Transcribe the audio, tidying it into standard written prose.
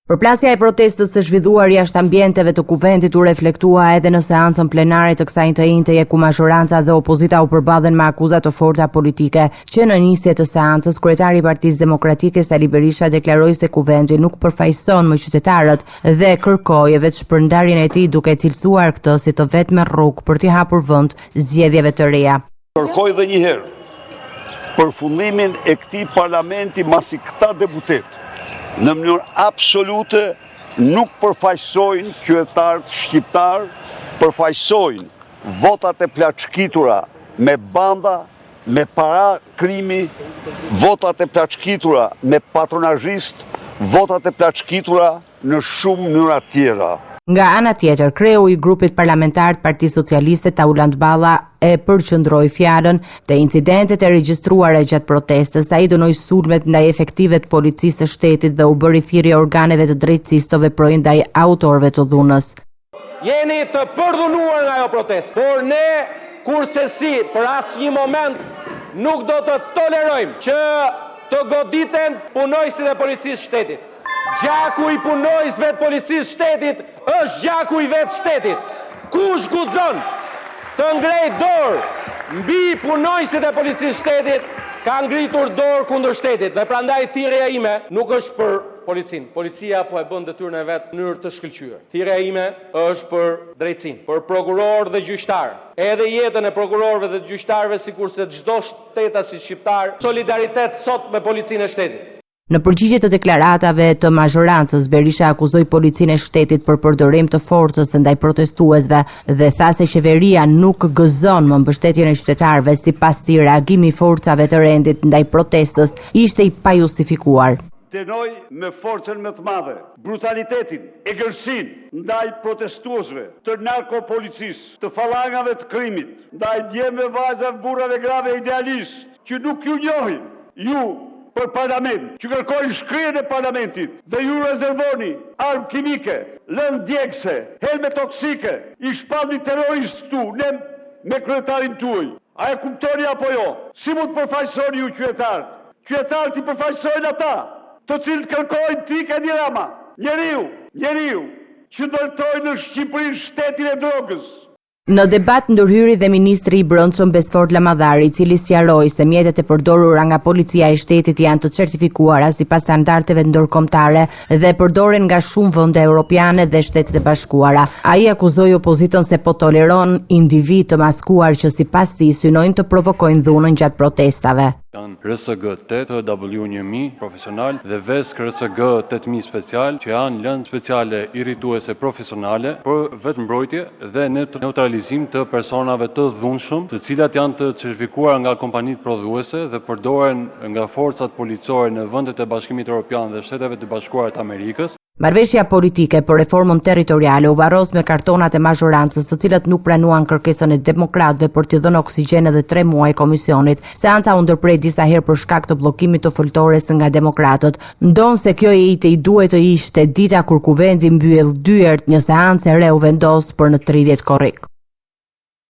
Përplasja e protestës së zhvilluar jashtë ambienteve të kuvendit u reflektua edhe në seancën plenare të kësaj njëjteje ku majoranca dhe opozita u përballen me akuza të forta politike, që në nisje të seancës kryetari i Partisë Demokratike Sali Berisha deklaroi se kuvendi nuk përfaqëson më qytetarët dhe kërkoi vetë shpërndarjen e tij duke cilësuar këtë si të vetme rrugë për t'i hapur vend zgjedhjeve të reja. Kërkoj edhe një herë përfundimin e këtij parlamenti masi këta deputet në mënyrë absolute nuk përfaqësojnë qytetarët shqiptar, përfaqësojnë votat e plaçkitura me banda, me para krimi, votat e plaçkitura me patronazhist, votat e plaçkitura në shumë mënyra tjera. Nga ana tjetër, kreu i grupit parlamentar të Partisë Socialiste Tauland Balla e përqendroi fjalën te incidentet e regjistruara gjatë protestës. Ai dënoi sulmet ndaj efektive të policisë së shtetit dhe u bëri thirrje organeve të drejtësisë të veprojnë ndaj autorëve të dhunës. Jeni të përdhunuar nga ajo protestë, por ne kurse si për asnjë moment nuk do të tolerojmë që të goditen punojësit e policisë së shtetit. Gjaku i punojësve të policisë shtetit është gjaku i vetë shtetit. Kush guxon të ngrej dorë mbi punojësit e policisë shtetit, ka ngritur dorë kundër shtetit. Dhe prandaj thirrja ime nuk është për policinë. Policia po e bën detyrën e vet në mënyrë të shkëlqyer. Thirrja ime është për drejtësinë, për prokuror dhe gjyqtar. Edhe jetën e prokurorëve dhe gjyqtarëve sikurse çdo shtetasi shqiptar, solidaritet sot me policinë e shtetit. Në përgjigje të deklaratave të majorancës, Berisha akuzoi policinë e shtetit për përdorim të forcës ndaj protestuesve dhe tha se qeveria nuk gëzon më mbështetjen e qytetarëve, sipas tij reagimi i forcave të rendit ndaj protestës ishte i pajustifikuar. Dënoi me forcën më të madhe brutalitetin, egërsinë ndaj protestuesve, të narkopolicisë, të fallangave të krimit, ndaj djemve, vajzave, burrave grave idealistë që nuk ju njohin. Ju për parlament, që kërkojnë shkrirjen e parlamentit dhe ju rezervoni armë kimike, lëndë djegëse, helme toksike, i shpallni terroristë këtu, ne me kryetarin tuaj. A e kuptoni apo jo? Si mund të përfaqësoni ju qytetarët? Qytetarët i përfaqësojnë ata, të cilët kërkojnë Tikën Rama, njeriu, që ndërtojnë në Shqipërinë shtetin e drogës. Në debat ndërhyri dhe ministri i Brendshëm Besford Lamadhari, i cili sqaroi se mjetet e përdorura nga policia e shtetit janë të certifikuara sipas standardeve ndërkombëtare dhe përdoren nga shumë vende europiane dhe Shtetet e Bashkuara. Ai akuzoi opozitën se po toleron individ të maskuar që sipas tij synojnë të provokojnë dhunën gjatë protestave. Janë RSG 8, W1000 profesional dhe VESK RSG 8000 special, që janë lëndë speciale irrituese profesionale për vetëmbrojtje dhe neutralizim të personave të dhunshëm, të cilat janë të certifikuar nga kompanitë prodhuese dhe përdoren nga forcat policore në vendet e Bashkimit Evropian dhe Shteteve të Bashkuara të Amerikës. Marrëveshja politike për reformën territoriale u varros me kartonat e majorancës, të cilat nuk pranuan kërkesën e demokratëve për t'i dhënë oksigjen edhe 3 muaj komisionit. Seanca u ndërprej disa herë për shkak të bllokimit të foltores nga demokratët. Ndonse kjo e i duhet të ishte dita kur kuvendi mbyll dyert, një seancë e re u vendos për në 30 korrik.